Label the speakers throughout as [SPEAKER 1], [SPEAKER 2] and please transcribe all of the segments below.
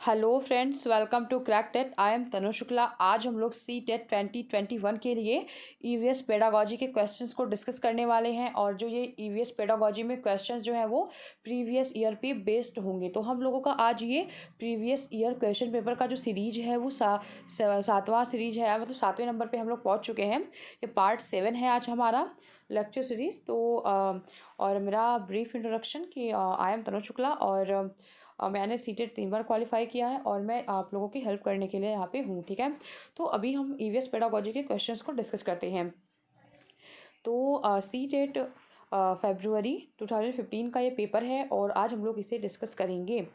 [SPEAKER 1] Hello friends, welcome to crack TET. I am Tanu Shukla. आज हम लोग सी टेट 2021 के लिए ईवीएस पेडागॉजी के क्वेश्चंस को डिस्कस करने वाले हैं। और जो ये ईवीएस पेडागॉजी में क्वेश्चंस जो हैं वो प्रीवियस ईयर पे बेस्ड होंगे। तो हम लोगों का आज ये प्रीवियस ईयर क्वेश्चन पेपर का जो सीरीज है वो सातवां सीरीज है, मतलब 7वें नंबर पे हम लोग पहुँच चुके हैं। ये पार्ट 7 है आज हमारा लेक्चर सीरीज। तो और मेरा ब्रीफ इंट्रोडक्शन कि आई एम तनु शुक्ला और मैंने सीटेट 3 बार क्वालिफाई किया है और मैं आप लोगों की हेल्प करने के लिए यहाँ पे हूँ। ठीक है, तो अभी हम ईवीएस पेडागॉजी के क्वेश्चंस को डिस्कस करते हैं। तो सीटेट फरवरी 2015 का ये पेपर है और आज हम लोग इसे डिस्कस करेंगे।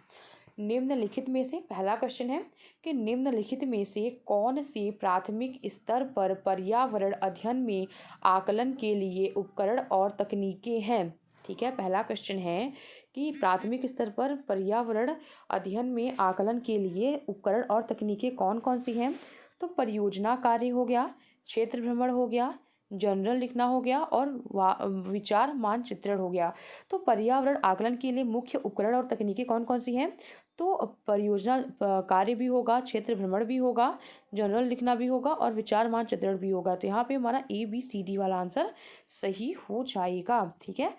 [SPEAKER 1] निम्नलिखित में से पहला क्वेश्चन है कि निम्नलिखित में से कौन से प्राथमिक स्तर पर पर्यावरण अध्ययन में आकलन के लिए उपकरण और तकनीकें हैं। ठीक है, पहला क्वेश्चन है कि प्राथमिक स्तर पर पर्यावरण अध्ययन में आकलन के लिए उपकरण और तकनीकें कौन कौन सी हैं। तो परियोजना कार्य हो गया, क्षेत्र भ्रमण हो गया, जर्नल लिखना हो गया और विचार मानचित्रण हो गया। तो पर्यावरण आकलन के लिए मुख्य उपकरण और तकनीकें कौन कौन सी हैं। तो परियोजना कार्य भी होगा, क्षेत्र भ्रमण भी होगा, जर्नल लिखना भी होगा और विचार मानचित्रण भी होगा। तो यहाँ पे हमारा ABCD वाला आंसर सही हो जाएगा। ठीक है,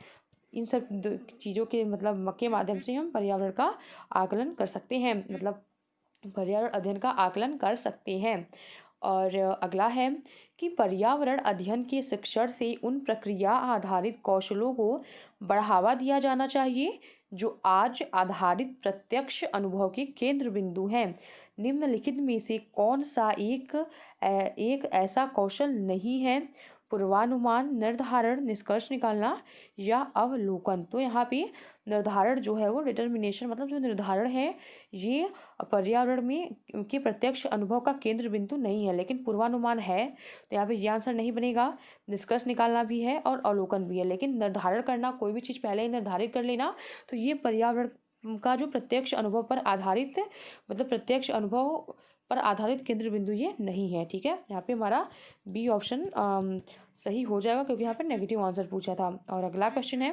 [SPEAKER 1] इन सब चीज़ों के मतलब के माध्यम से हम पर्यावरण का आकलन कर सकते हैं, मतलब पर्यावरण अध्ययन का आकलन कर सकते हैं। और अगला है कि पर्यावरण अध्ययन के शिक्षण से उन प्रक्रिया आधारित कौशलों को बढ़ावा दिया जाना चाहिए जो आज आधारित प्रत्यक्ष अनुभव के केंद्र बिंदु हैं। निम्नलिखित में से कौन सा एक ऐसा कौशल नहीं है। पूर्वानुमान, निर्धारण, निष्कर्ष निकालना या अवलोकन। तो यहाँ पे निर्धारण जो है वो डिटर्मिनेशन, मतलब जो निर्धारण है ये पर्यावरण में के प्रत्यक्ष अनुभव का केंद्र बिंदु नहीं है, लेकिन पूर्वानुमान है। तो यहाँ पे ये आंसर नहीं बनेगा। निष्कर्ष निकालना भी है और अवलोकन भी है, लेकिन निर्धारण करना, कोई भी चीज़ पहले ही निर्धारित कर लेना, तो ये पर्यावरण का जो प्रत्यक्ष अनुभव पर आधारित, मतलब प्रत्यक्ष अनुभव पर आधारित केंद्र बिंदु ये नहीं है। ठीक है, यहाँ पे हमारा बी ऑप्शन सही हो जाएगा क्योंकि यहाँ पे नेगेटिव आंसर पूछा था। और अगला क्वेश्चन है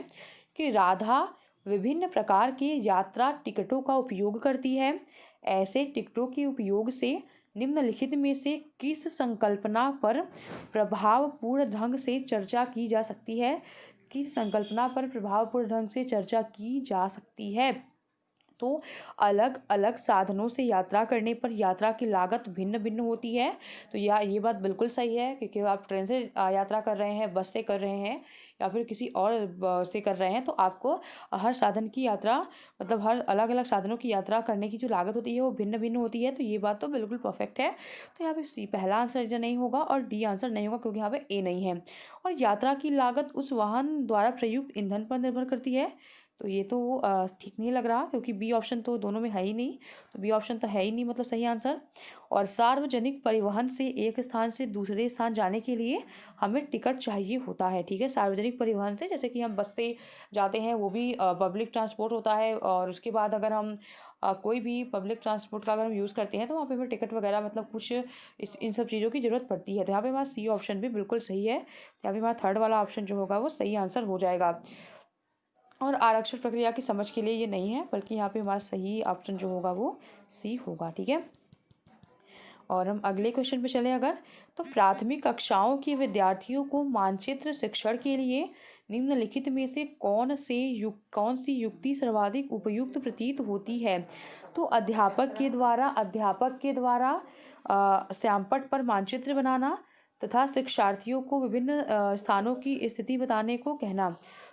[SPEAKER 1] कि राधा विभिन्न प्रकार के यात्रा टिकटों का उपयोग करती है। ऐसे टिकटों के उपयोग से निम्नलिखित में से किस संकल्पना पर प्रभावपूर्ण ढंग से चर्चा की जा सकती है। किस संकल्पना पर प्रभावपूर्ण ढंग से चर्चा की जा सकती है। तो अलग अलग साधनों से यात्रा करने पर यात्रा की लागत भिन्न भिन्न होती है। तो ये बात बिल्कुल सही है, क्योंकि आप ट्रेन से यात्रा कर रहे हैं, बस से कर रहे हैं या फिर किसी और से कर रहे हैं, तो आपको हर साधन की यात्रा, मतलब हर अलग अलग साधनों की यात्रा करने की जो लागत होती है वो भिन्न भिन्न होती है। तो ये बात तो बिल्कुल परफेक्ट है। तो यहाँ पे सी पहला आंसर जो नहीं होगा और डी आंसर नहीं होगा क्योंकि यहाँ पे ए नहीं है। और यात्रा की लागत उस वाहन द्वारा प्रयुक्त ईंधन पर निर्भर करती है। तो ये तो ठीक नहीं लग रहा क्योंकि बी ऑप्शन तो दोनों में है ही नहीं। तो बी ऑप्शन तो है ही नहीं, मतलब सही आंसर। और सार्वजनिक परिवहन से एक स्थान से दूसरे स्थान जाने के लिए हमें टिकट चाहिए होता है। ठीक है, सार्वजनिक परिवहन से, जैसे कि हम बस से जाते हैं, वो भी पब्लिक ट्रांसपोर्ट होता है। और उसके बाद अगर हम कोई भी पब्लिक ट्रांसपोर्ट का अगर हम यूज़ करते हैं तो वहाँ पे हमें टिकट वगैरह, मतलब कुछ इन सब चीज़ों की ज़रूरत पड़ती है। तो यहाँ पे हमारा सी ऑप्शन भी बिल्कुल सही है। यहाँ पे हमारा थर्ड वाला ऑप्शन जो होगा वो सही आंसर हो जाएगा। और आरक्षण प्रक्रिया की समझ के लिए ये नहीं है, बल्कि यहाँ पे हमारा सही ऑप्शन जो होगा वो सी होगा। ठीक है, और हम अगले क्वेश्चन पे चले अगर, तो प्राथमिक कक्षाओं के विद्यार्थियों को मानचित्र शिक्षण के लिए निम्नलिखित में से कौन सी युक्ति सर्वाधिक उपयुक्त प्रतीत होती है। तो अध्यापक के द्वारा श्यामपट्ट पर मानचित्र बनाना तथा शिक्षार्थियों को विभिन्न स्थानों की स्थिति बताने को कहना।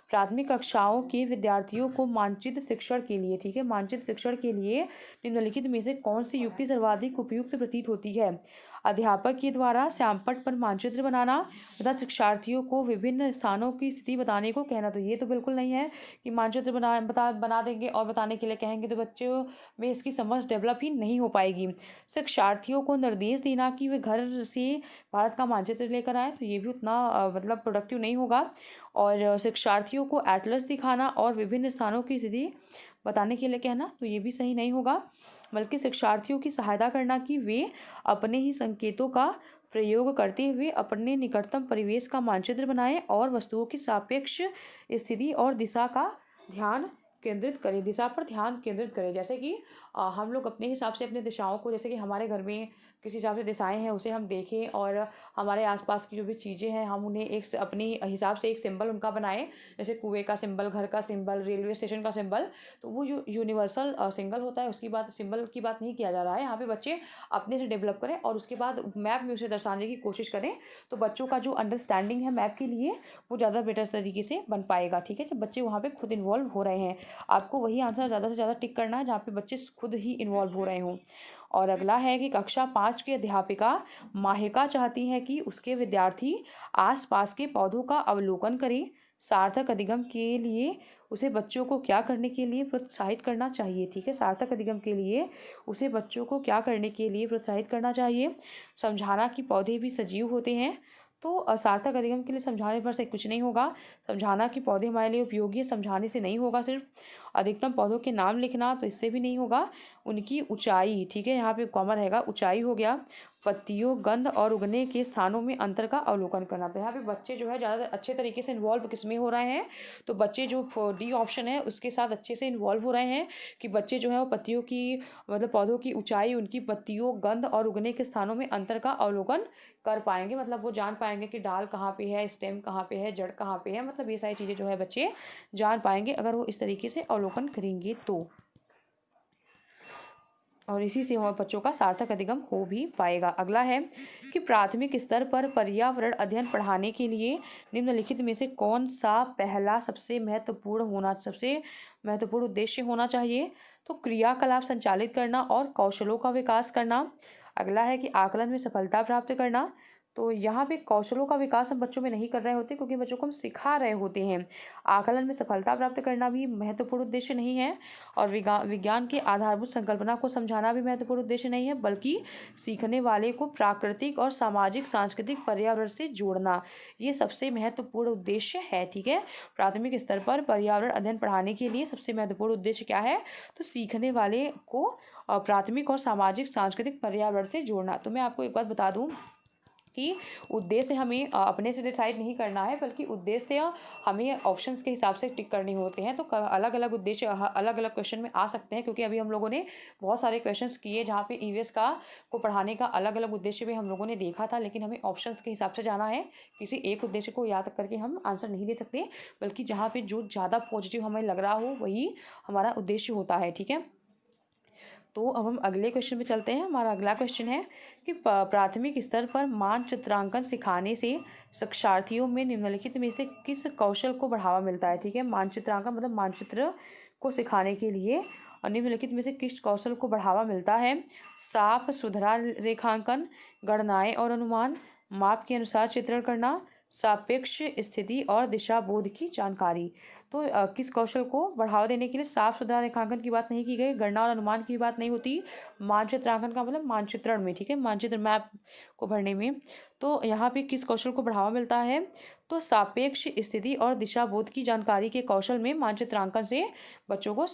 [SPEAKER 1] प्राथमिक कक्षाओं के विद्यार्थियों को मानचित्र शिक्षण के लिए, ठीक है, मानचित्र शिक्षण के लिए निम्नलिखित में से कौन सी युक्ति सर्वाधिक उपयुक्त प्रतीत होती है। अध्यापक के द्वारा श्यामपट्ट पर मानचित्र बनाना तथा शिक्षार्थियों को विभिन्न स्थानों की स्थिति बताने को कहना। तो ये तो बिल्कुल नहीं है कि मानचित्र बना देंगे और बताने के लिए कहेंगे तो बच्चों में इसकी समझ डेवलप ही नहीं हो पाएगी। शिक्षार्थियों को निर्देश देना कि वे घर से भारत का मानचित्र लेकर आए, तो ये भी उतना मतलब प्रोडक्टिव नहीं होगा। और शिक्षार्थियों को एटलस दिखाना और विभिन्न स्थानों की स्थिति बताने के लिए कहना, तो ये भी सही नहीं होगा। बल्कि शिक्षार्थियों की सहायता करना कि वे अपने ही संकेतों का प्रयोग करते हुए अपने निकटतम परिवेश का मानचित्र बनाएं और वस्तुओं की सापेक्ष स्थिति और दिशा का ध्यान केंद्रित करें, दिशा पर ध्यान केंद्रित करें। जैसे कि हम लोग अपने हिसाब से अपने दिशाओं को, जैसे कि हमारे घर में किस हिसाब से दिशाएँ हैं उसे हम देखें, और हमारे आस-पास की जो भी चीज़ें हैं हम उन्हें एक अपनी हिसाब से एक सिंबल उनका बनाएँ। जैसे कुएँ का सिंबल, घर का सिंबल, रेलवे स्टेशन का सिंबल। तो वो जो यूनिवर्सल सिंबल होता है उसकी बात, सिंबल की बात नहीं किया जा रहा है। यहाँ पे बच्चे अपने से डेवलप करें और उसके बाद मैप में उसे दर्शाने की कोशिश करें। तो बच्चों का जो अंडरस्टैंडिंग है मैप के लिए वो ज़्यादा बेटर तरीके से बन पाएगा, ठीक है? जब बच्चे वहाँ पे खुद इन्वॉल्व हो रहे हैं। आपको वही आंसर ज़्यादा से ज़्यादा टिक करना है जहाँ पे बच्चे खुद ही इन्वॉल्व हो रहे हों। और अगला है कि कक्षा 5 की अध्यापिका माहिका चाहती है कि उसके विद्यार्थी आस-पास के पौधों का अवलोकन करें। सार्थक अधिगम के लिए उसे बच्चों को क्या करने के लिए प्रोत्साहित करना चाहिए, ठीक है? सार्थक अधिगम के लिए उसे बच्चों को क्या करने के लिए प्रोत्साहित करना चाहिए? समझाना कि पौधे भी सजीव होते हैं। तो सार्थक अधिगम के लिए समझाने पर से कुछ नहीं होगा। समझाना कि पौधे हमारे लिए उपयोगी है, समझाने से नहीं होगा सिर्फ। अधिकतम पौधों के नाम लिखना, तो इससे भी नहीं होगा। उनकी ऊंचाई, ठीक है, यहाँ पे कॉमन रहेगा, ऊंचाई हो गया। पत्तियों, गंध और उगने के स्थानों में अंतर का अवलोकन करना। तो यहाँ पे बच्चे जो है ज़्यादा अच्छे तरीके से इन्वॉल्व किसमें हो रहे हैं, तो बच्चे जो डी ऑप्शन है उसके साथ अच्छे से इन्वॉल्व हो रहे हैं कि बच्चे जो है वो पत्तियों की, मतलब पौधों की ऊंचाई, उनकी पत्तियों, गंध और उगने के स्थानों में अंतर का अवलोकन कर पाएंगे। मतलब वो जान पाएंगे कि डाल कहाँ पे है, स्टेम कहाँ पे है, जड़ कहाँ पे है। मतलब ये सारी चीज़ें जो है बच्चे जान पाएंगे अगर वो इस तरीके से अवलोकन करेंगे तो। और इसी से वह बच्चों का सार्थक अधिगम हो भी पाएगा। अगला है कि प्राथमिक स्तर पर पर्यावरण अध्ययन पढ़ाने के लिए निम्नलिखित में से कौन सा पहला सबसे महत्वपूर्ण उद्देश्य होना चाहिए? तो क्रियाकलाप संचालित करना और कौशलों का विकास करना। अगला है कि आकलन में सफलता प्राप्त करना। तो यहाँ पे कौशलों का विकास हम बच्चों में नहीं कर रहे होते क्योंकि बच्चों को हम सिखा रहे होते हैं। आकलन में सफलता प्राप्त करना भी महत्वपूर्ण उद्देश्य नहीं है, और विज्ञान की आधारभूत संकल्पना को समझाना भी महत्वपूर्ण उद्देश्य नहीं है, बल्कि सीखने वाले को प्राकृतिक और सामाजिक सांस्कृतिक पर्यावरण से जोड़ना, ये सबसे महत्वपूर्ण उद्देश्य है, ठीक है? प्राथमिक स्तर पर पर्यावरण अध्ययन पढ़ाने के लिए सबसे महत्वपूर्ण उद्देश्य क्या है? तो सीखने वाले को प्राथमिक और सामाजिक सांस्कृतिक पर्यावरण से जोड़ना। तो मैं आपको एक बात बता दूं कि उद्देश्य हमें अपने से डिसाइड नहीं करना है, बल्कि उद्देश्य हमें ऑप्शंस के हिसाब से टिक करने होते हैं। तो अलग अलग उद्देश्य अलग अलग क्वेश्चन में आ सकते हैं, क्योंकि अभी हम लोगों ने बहुत सारे क्वेश्चंस किए जहाँ पे ईवीएस को पढ़ाने का अलग अलग उद्देश्य भी हम लोगों ने देखा था, लेकिन हमें ऑप्शंस के हिसाब से जाना है। किसी एक उद्देश्य को याद करके हम आंसर नहीं दे सकते, बल्कि जहाँ पे जो ज़्यादा पॉजिटिव हमें लग रहा हो वही हमारा उद्देश्य होता है, ठीक है? तो अब हम अगले क्वेश्चन पे चलते हैं। हमारा अगला क्वेश्चन है कि प्राथमिक स्तर पर मानचित्रांकन सिखाने से शिक्षार्थियों में निम्नलिखित में से किस कौशल को बढ़ावा मिलता है, ठीक है? मानचित्रांकन मतलब मानचित्र को सिखाने के लिए निम्नलिखित में से किस कौशल को बढ़ावा मिलता है? साफ सुथरा रेखांकन, गणनाएं और अनुमान, माप के अनुसार चित्रण करना, सापेक्ष स्थिति और दिशा बोध की जानकारी। तो किस कौशल को बढ़ावा देने के लिए साफ सुथरा रेखांकन की बात नहीं की गई, गणना और अनुमान की बात नहीं होती। मानचित्रांकन का मतलब मानचित्रण में, ठीक है, मानचित्र मैप को भरने में। तो यहाँ पे किस कौशल को बढ़ावा मिलता है? तो सापेक्ष स्थिति और दिशा बोध की जानकारी के कौशल में मानचित्रांकन से बच्चों को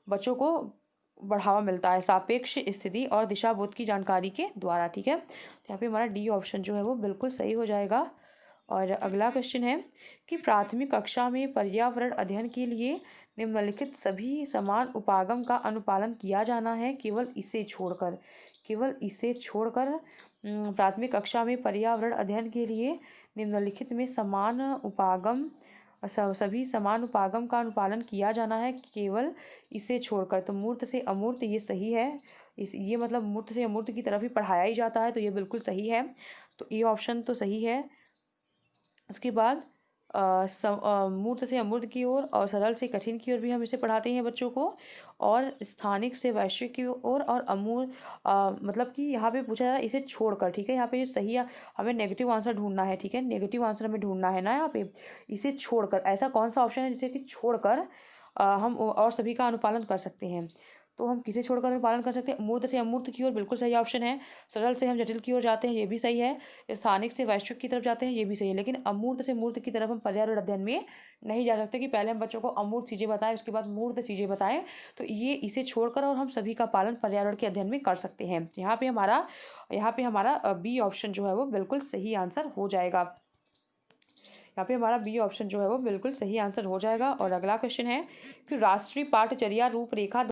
[SPEAKER 1] बच्चों को बढ़ावा मिलता है, सापेक्ष स्थिति और दिशा बोध की जानकारी के द्वारा, ठीक है? तो यहाँ पे हमारा डी ऑप्शन जो है वो बिल्कुल सही हो जाएगा। और अगला क्वेश्चन है कि प्राथमिक कक्षा में पर्यावरण अध्ययन के लिए निम्नलिखित सभी समान उपागम का अनुपालन किया जाना है, केवल इसे छोड़कर प्राथमिक कक्षा में पर्यावरण अध्ययन के लिए निम्नलिखित में सभी समान उपागम का अनुपालन किया जाना है, केवल इसे छोड़कर। तो मूर्त से अमूर्त, ये सही है। ये मतलब मूर्त से अमूर्त की तरफ ही पढ़ाया ही जाता है, तो ये बिल्कुल सही है। तो ये ऑप्शन तो सही है। उसके बाद मूर्त से अमूर्त की ओर और सरल से कठिन की ओर भी हम इसे पढ़ाते हैं बच्चों को, और स्थानिक से वैश्विक की ओर, और मतलब कि यहाँ पे पूछा जाए इसे छोड़कर, ठीक है? यहाँ पे ये सही है, हमें नेगेटिव आंसर ढूंढना है, ठीक है? नेगेटिव आंसर हमें ढूंढना है ना यहाँ पे। इसे छोड़कर ऐसा कौन सा ऑप्शन है जिसे कि छोड़कर हम और सभी का अनुपालन कर सकते हैं? तो हम किसे छोड़कर अनुपालन कर सकते हैं? मूर्त से अमूर्त की ओर, बिल्कुल सही ऑप्शन है। सरल से हम जटिल की ओर जाते हैं, ये भी सही है। स्थानिक से वैश्विक की तरफ जाते हैं, ये भी सही है। लेकिन अमूर्त से मूर्त की तरफ हम पर्यावरण अध्ययन में नहीं जा सकते कि पहले हम बच्चों को अमूर्त चीज़ें बताएं उसके बाद मूर्त चीज़ें बताएं। तो ये इसे छोड़कर और हम सभी का पालन पर्यावरण के अध्ययन में कर सकते हैं। यहाँ पे हमारा बी ऑप्शन जो है वो बिल्कुल सही आंसर हो जाएगा। यहाँ पे हमारा बी ऑप्शन जो है वो बिल्कुल सही आंसर हो जाएगा। और अगला क्वेश्चन है कि राष्ट्रीय पाठचर्या रूपरेखा,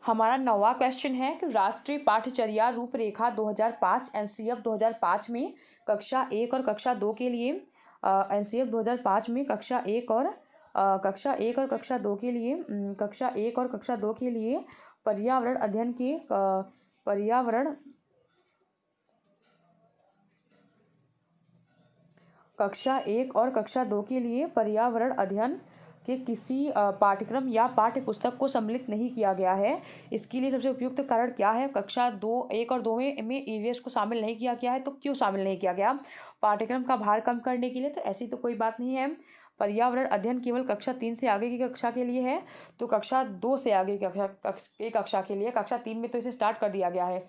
[SPEAKER 1] हमारा 9वां क्वेश्चन है कि राष्ट्रीय पाठचर्या रूपरेखा 2005 एनसीएफ 2005 में कक्षा 1 और कक्षा 2 के लिए, एनसीएफ 2005 में कक्षा 1 और कक्षा 2 के लिए, कक्षा 1 और कक्षा 2 के लिए पर्यावरण अध्ययन के पर्यावरण कक्षा 1 और कक्षा 2 के लिए पर्यावरण अध्ययन के किसी पाठ्यक्रम या पाठ्य पुस्तक को सम्मिलित नहीं किया गया है। इसके लिए सबसे उपयुक्त कारण क्या है? कक्षा 1 और 2 में ईवीएस को शामिल नहीं किया गया है, तो क्यों शामिल नहीं किया गया? पाठ्यक्रम का भार कम करने के लिए, तो ऐसी तो कोई बात नहीं है। पर्यावरण अध्ययन केवल कक्षा 3 से आगे की कक्षा के लिए है, तो कक्षा 2 से आगे की कक्षा के लिए, कक्षा 3 में तो इसे स्टार्ट कर दिया गया है।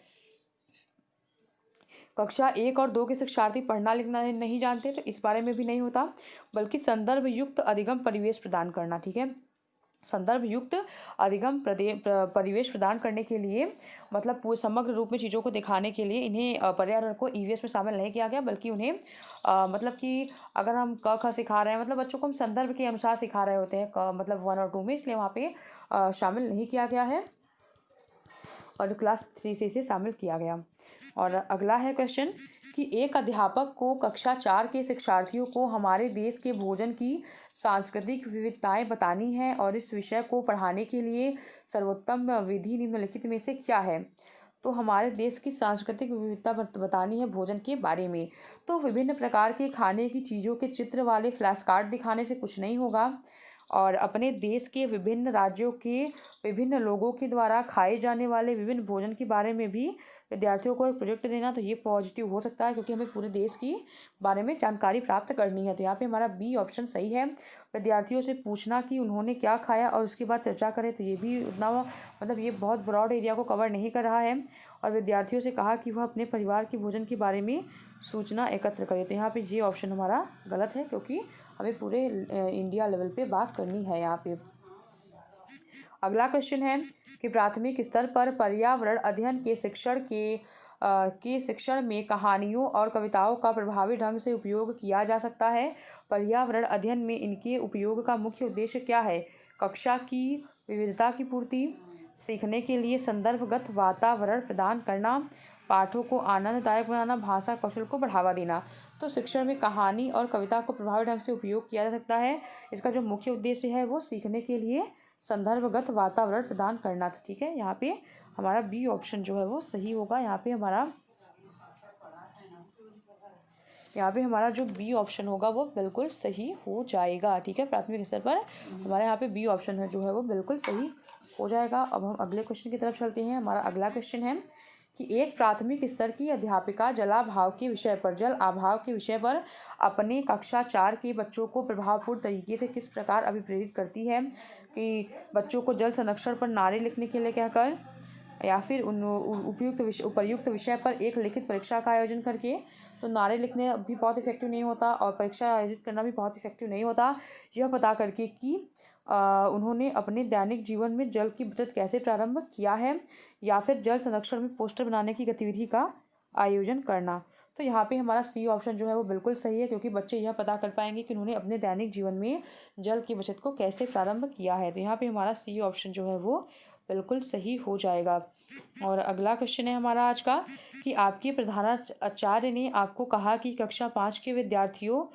[SPEAKER 1] कक्षा 1 और 2 के शिक्षार्थी पढ़ना लिखना नहीं जानते, तो इस बारे में भी नहीं होता, बल्कि संदर्भ युक्त अधिगम परिवेश प्रदान करना। ठीक है, संदर्भ युक्त अधिगम परिवेश प्रदान करने के लिए, मतलब पूरे समग्र रूप में चीज़ों को दिखाने के लिए इन्हें पर्यावरण को ईवीएस में शामिल नहीं किया गया, बल्कि उन्हें मतलब कि अगर हम क ख सिखा रहे हैं, मतलब बच्चों को हम संदर्भ के अनुसार सिखा रहे होते हैं, मतलब 1 और 2 में, इसलिए वहाँ पे शामिल नहीं किया गया है और क्लास 3 से इसे शामिल किया गया। और अगला है क्वेश्चन कि एक अध्यापक को कक्षा 4 के शिक्षार्थियों को हमारे देश के भोजन की सांस्कृतिक विविधताएं बतानी है और इस विषय को पढ़ाने के लिए सर्वोत्तम विधि निम्नलिखित में से क्या है? तो हमारे देश की सांस्कृतिक विविधता बतानी है भोजन के बारे में, तो विभिन्न प्रकार के खाने की चीज़ों के चित्र वाले फ्लैश कार्ड दिखाने से कुछ नहीं होगा, और अपने देश के विभिन्न राज्यों के विभिन्न लोगों के द्वारा खाए जाने वाले विभिन्न भोजन के बारे में भी विद्यार्थियों को एक प्रोजेक्ट देना, तो ये पॉजिटिव हो सकता है, क्योंकि हमें पूरे देश की बारे में जानकारी प्राप्त करनी है। तो यहाँ पे हमारा बी ऑप्शन सही है। विद्यार्थियों से पूछना कि उन्होंने क्या खाया और उसके बाद चर्चा करें, तो ये भी उतना, मतलब ये बहुत ब्रॉड एरिया को कवर नहीं कर रहा है। और विद्यार्थियों से कहा कि वह अपने परिवार के भोजन के बारे में सूचना एकत्र करें, तो यहाँ पे ये ऑप्शन हमारा गलत है, क्योंकि हमें पूरे इंडिया लेवल पे बात करनी है यहाँ पे। अगला क्वेश्चन है कि प्राथमिक स्तर पर पर्यावरण अध्ययन के शिक्षण में कहानियों और कविताओं का प्रभावी ढंग से उपयोग किया जा सकता है। पर्यावरण अध्ययन में इनके उपयोग का मुख्य उद्देश्य क्या है? कक्षा की विविधता की पूर्ति, सीखने के लिए संदर्भगत वातावरण प्रदान करना, पाठों को आनंददायक बनाना, भाषा कौशल को बढ़ावा देना। तो शिक्षण में कहानी और कविता को प्रभावी ढंग से उपयोग किया जा सकता है। इसका जो मुख्य उद्देश्य है वो सीखने के लिए संदर्भगत वातावरण प्रदान करना। तो ठीक है, यहाँ पे हमारा बी ऑप्शन जो है वो सही होगा। यहाँ पे हमारा जो बी ऑप्शन होगा वो बिल्कुल सही हो जाएगा। ठीक है, प्राथमिक स्तर पर हमारे यहाँ पे बी ऑप्शन है जो है वो बिल्कुल सही हो जाएगा। अब हम अगले क्वेश्चन की तरफ चलते हैं। हमारा अगला क्वेश्चन है कि एक प्राथमिक स्तर की अध्यापिका जल अभाव के विषय पर अपने कक्षा 4 के बच्चों को प्रभावपूर्ण तरीके से किस प्रकार अभिप्रेरित करती है? कि बच्चों को जल संरक्षण पर नारे लिखने के लिए कहकर, या फिर उपर्युक्त विषय पर एक लिखित परीक्षा का आयोजन करके। तो नारे लिखने भी बहुत इफेक्टिव नहीं होता और परीक्षा आयोजित करना भी बहुत इफेक्टिव नहीं होता। यह पता करके कि उन्होंने अपने दैनिक जीवन में जल की बचत कैसे प्रारंभ किया है, या फिर जल संरक्षण में पोस्टर बनाने की गतिविधि का आयोजन करना। तो यहाँ पे हमारा सी ऑप्शन जो है वो बिल्कुल सही है, क्योंकि बच्चे यह पता कर पाएंगे कि उन्होंने अपने दैनिक जीवन में जल की बचत को कैसे प्रारंभ किया है। तो यहाँ पे हमारा सी ऑप्शन जो है वो बिल्कुल सही हो जाएगा। और अगला क्वेश्चन है हमारा आज का कि आपके प्रधानाचार्य ने आपको कहा कि कक्षा 5 के विद्यार्थियों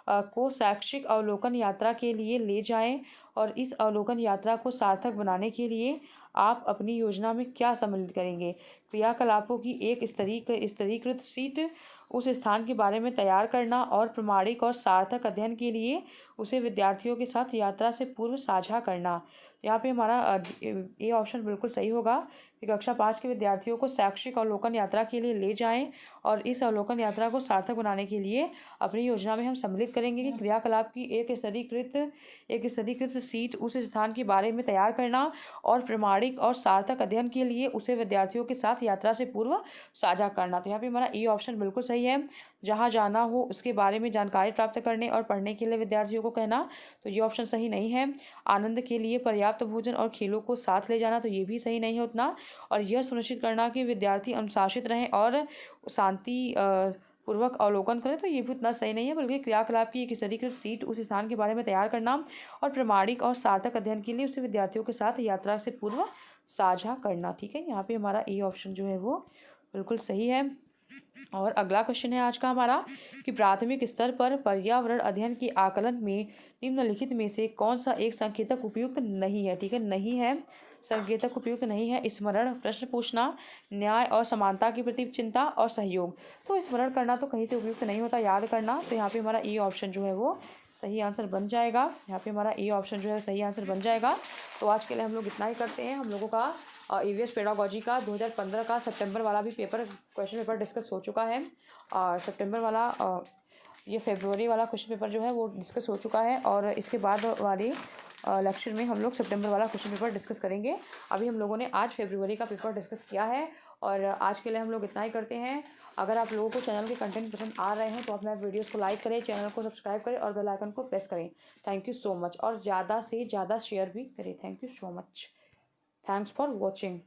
[SPEAKER 1] को शैक्षिक अवलोकन यात्रा के लिए ले जाएं, और इस अवलोकन यात्रा को सार्थक बनाने के लिए आप अपनी योजना में क्या सम्मिलित करेंगे? क्रियाकलापों की एक स्तरीकृत शीट उस स्थान के बारे में तैयार करना और प्रामाणिक और सार्थक अध्ययन के लिए उसे विद्यार्थियों के साथ यात्रा से पूर्व साझा करना। यहाँ पे हमारा ए ऑप्शन बिल्कुल सही होगा कि कक्षा 5 के विद्यार्थियों को शैक्षिक अवलोकन यात्रा के लिए ले जाएं, और इस अवलोकन यात्रा को सार्थक बनाने के लिए अपनी योजना में हम सम्मिलित करेंगे कि क्रियाकलाप की एक स्तरीकृत शीट उस स्थान के बारे में तैयार करना और प्रामाणिक और सार्थक अध्ययन के लिए उसे विद्यार्थियों के साथ यात्रा से पूर्व साझा करना। तो यहाँ पे हमारा ए ऑप्शन बिल्कुल सही है। जहाँ जाना हो उसके बारे में जानकारी प्राप्त करने और पढ़ने के लिए विद्यार्थियों को कहना, तो ये ऑप्शन सही नहीं है। आनंद के लिए पर्याप्त भोजन और खेलों को साथ ले जाना, तो ये भी सही नहीं है उतना। और यह सुनिश्चित करना कि विद्यार्थी अनुशासित रहें और पूर्वक अवलोकन करें तो ये भी उतना सही नहीं है, बल्कि क्रियाकलाप की एक स्तरीकृत सीट उस स्थान के बारे में तैयार करना और प्रमाणिक और सार्थक अध्ययन के लिए उसे विद्यार्थियों के साथ यात्रा से पूर्व साझा करना। ठीक है, यहाँ पे हमारा ए ऑप्शन जो है वो बिल्कुल सही है। और अगला क्वेश्चन है आज का हमारा कि प्राथमिक स्तर पर पर्यावरण अध्ययन के आकलन में निम्नलिखित में से कौन सा एक संकेतक उपयुक्त नहीं है। ठीक है, नहीं है, संकेतक उपयुक्त नहीं है। स्मरण, प्रश्न पूछना, न्याय और समानता के प्रति चिंता और सहयोग। तो स्मरण करना तो कहीं से उपयुक्त नहीं होता, याद करना। तो यहाँ पे हमारा ए ऑप्शन जो है वो सही आंसर बन जाएगा। यहाँ पे हमारा ए ऑप्शन जो है सही आंसर बन जाएगा। तो आज के लिए हम लोग इतना ही करते हैं। हम लोगों का ईवीएस पेडागोजी का 2015 का सितंबर वाला भी क्वेश्चन पेपर डिस्कस हो चुका है। सितंबर वाला ये फरवरी वाला क्वेश्चन पेपर जो है वो डिस्कस हो चुका है, और इसके बाद वाले लेक्चर में हम लोग सितंबर वाला क्वेश्चन पेपर डिस्कस करेंगे। अभी हम लोगों ने आज फरवरी का पेपर डिस्कस किया है, और आज के लिए हम लोग इतना ही करते हैं। अगर आप लोगों को चैनल के कंटेंट पसंद आ रहे हैं तो आप मेरे वीडियोस को लाइक करें, चैनल को सब्सक्राइब करें और बेल आइकन को प्रेस करें। थैंक यू सो मच, और ज़्यादा से ज़्यादा शेयर भी करें। Thank you so much, thanks for watching.